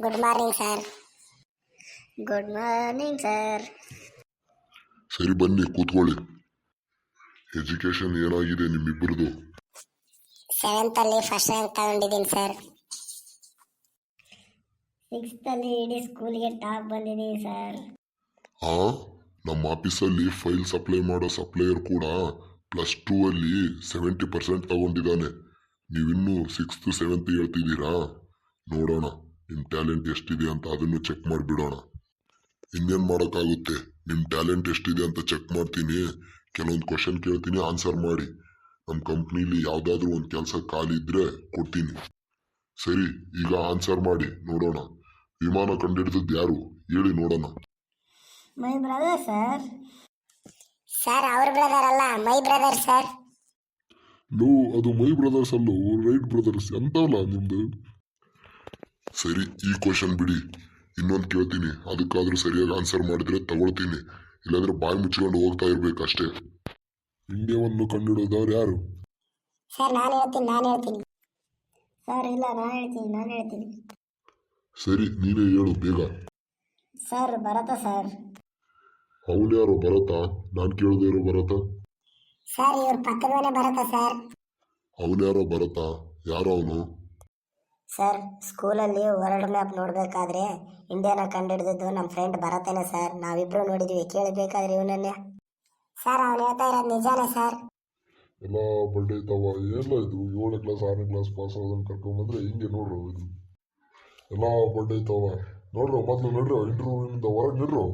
Good morning sir. Good morning sir. ಸರಿ ಬನ್ನಿ ಕೂತ್ಕೊಳ್ಳಿ. ಎಜುಕೇಶನ್ ಏನಾಗಿದೆ ನಿಮ್ಮಿಬ್ಬರದು? 7th ಅಲ್ಲಿ ಫಸ್ಟ್ ರ್ಯಾಂಕ್ ತಗೊಂಡಿದ್ದೀನಿ ಸರ್. 6th ಅಲ್ಲಿ ಇಡೀ ಸ್ಕೂಲ್ಗೆ ಟಾಪ್ ಬಂದಿದ್ದೀನಿ ಸರ್. ನಮ್ಮ ಆಫೀಸಲ್ಲಿ ಫೈಲ್ ಸಪ್ಲೈ ಮಾಡೋ ಸಪ್ಲೈಯರ್ ಕೂಡ +2 ಅಲ್ಲಿ 70% ತಗೊಂಡಿದ್ದಾನೆ. ನೀವಿನ್ನೂ 6th 7th ಹೇಳ್ತಿದ್ದೀರಾ? ನೋಡೋಣ ನಿಮ್ಮ ಟ್ಯಾಲೆಂಟ್ ಎಷ್ಟಿದೆ ಅಂತ ಅದನ್ನು ಚೆಕ್ ಮಾಡಿಬಿಡೋಣ. ಇನ್ನೇನು ಮಾಡೋಕ್ಕಾಗುತ್ತೆ, ನಿಮ್ಮ ಟ್ಯಾಲೆಂಟ್ ಎಷ್ಟಿದೆ ಅಂತ ಚೆಕ್ ಮಾಡ್ತೀನಿ. ಕೆಲವೊಂದು ಕ್ವಶನ್ ಕೇಳ್ತೀನಿ, ಆನ್ಸರ್ ಮಾಡಿ. ನಮ್ಮ ಕಂಪ್ನೀಲಿ ಯಾವುದಾದ್ರೂ ಒಂದು ಕೆಲಸ ಖಾಲಿ ಇದ್ರೆ ಕೊಡ್ತೀನಿ. ಸರಿ, ಈಗ ಆನ್ಸರ್ ಮಾಡಿ ನೋಡೋಣ. ವಿಮಾನ ಕಂಡುಹಿಡಿದದ್ದು ಯಾರು ಹೇಳಿ ನೋಡೋಣ. My brother sir. ಸರ್ ಅವ್ರ ಬ್ರದರ್ ಅಲ್ಲ, ಮೈ ಬ್ರದರ್ ಸರ್. ಲೋ, ಅದು ಮೈ ಬ್ರದರ್ಸ್ ಅಲ್ಲೋ, ರೈಟ್ ಬ್ರದರ್ಸ್ ಅಂತವಲ್ಲ ನಿಮ್ದು. ಸರಿ, ಈ ಕ್ವಶನ್ ಬಿಡಿ, ಇನ್ನೊಂದು ಕೇಳ್ತೀನಿ. ಅದಕ್ಕಾದ್ರೂ ಸರಿಯಾಗಿ ಆನ್ಸರ್ ಮಾಡಿದ್ರೆ ತಗೊಳ್ತೀನಿ, ಇಲ್ಲಾಂದ್ರೆ ಬಾಯಿ ಮುಚ್ಕೊಂಡು ಹೋಗ್ತಾ ಇರ್ಬೇಕಷ್ಟೇ. ಇಂಡಿಯಾವನ್ನು ಕಂಡುಹಿಡಿದವ್ರು ಯಾರು? ಸರ್ ನಾನು ಹೇಳ್ತೀನಿ. ಸರ್ ಇಲ್ಲ, ನಾನು ಹೇಳ್ತೀನಿ. ಸರಿ, ನೀನೇ ಹೇಳು ಬೇಗ. Sir Bharat sir. ಅವನು ಯಾರೋ ಭರತ? ನಾನು ಕೇಳದೇ ಇರೋ ಭರತ? ಸರ್ ಇವ್ರ ಪಕ್ಕದ ಮನೆ ಬರತ್ತಾ ಸರ್? ಅವನ್ಯಾರೋ ಭರತ? ಯಾರೋ ಅವನು? ಸರ್ ಸ್ಕೂಲಲ್ಲಿ ವರ್ಲ್ಡ್ ಮ್ಯಾಪ್ ನೋಡಬೇಕಾದ್ರೆ ಇಂಡಿಯಾನ ಕಂಡುಹಿಡಿದಿದ್ದು ನಮ್ಮ ಫ್ರೆಂಡ್ ಭರತನೇ ಸರ್. ನಾವಿಬ್ರು ನೋಡಿದ್ವಿ, ಕೇಳಬೇಕಾದ್ರೆ ಇವನನ್ನೇ. ಸರ್ ಅವ್ನು ಹೇಳ್ತಾ ಇರೋದು ನಿಜಾನೇ ಸರ್? ಎಲ್ಲ ಬಡ್ಡೆ ಐತವ, ಎಲ್ಲ ಇದು 7ನೇ ಕ್ಲಾಸ್ 6ನೇ ಕ್ಲಾಸ್ ಪಾಸ್ ಆಗೋದನ್ನು ಕರ್ಕೊಂಬಂದ್ರೆ ಹಿಂಗೆ ನೋಡ್ರು. ಇದು ಎಲ್ಲ ಬಡ್ಡೆ ಐತವ ನೋಡ್ರು. ಮೊದಲು ನಡ್ರು, ಇಂಟರ್ವ್ಯೂನಿಂದ ಹೊರಗೆ ನಡ್ರು.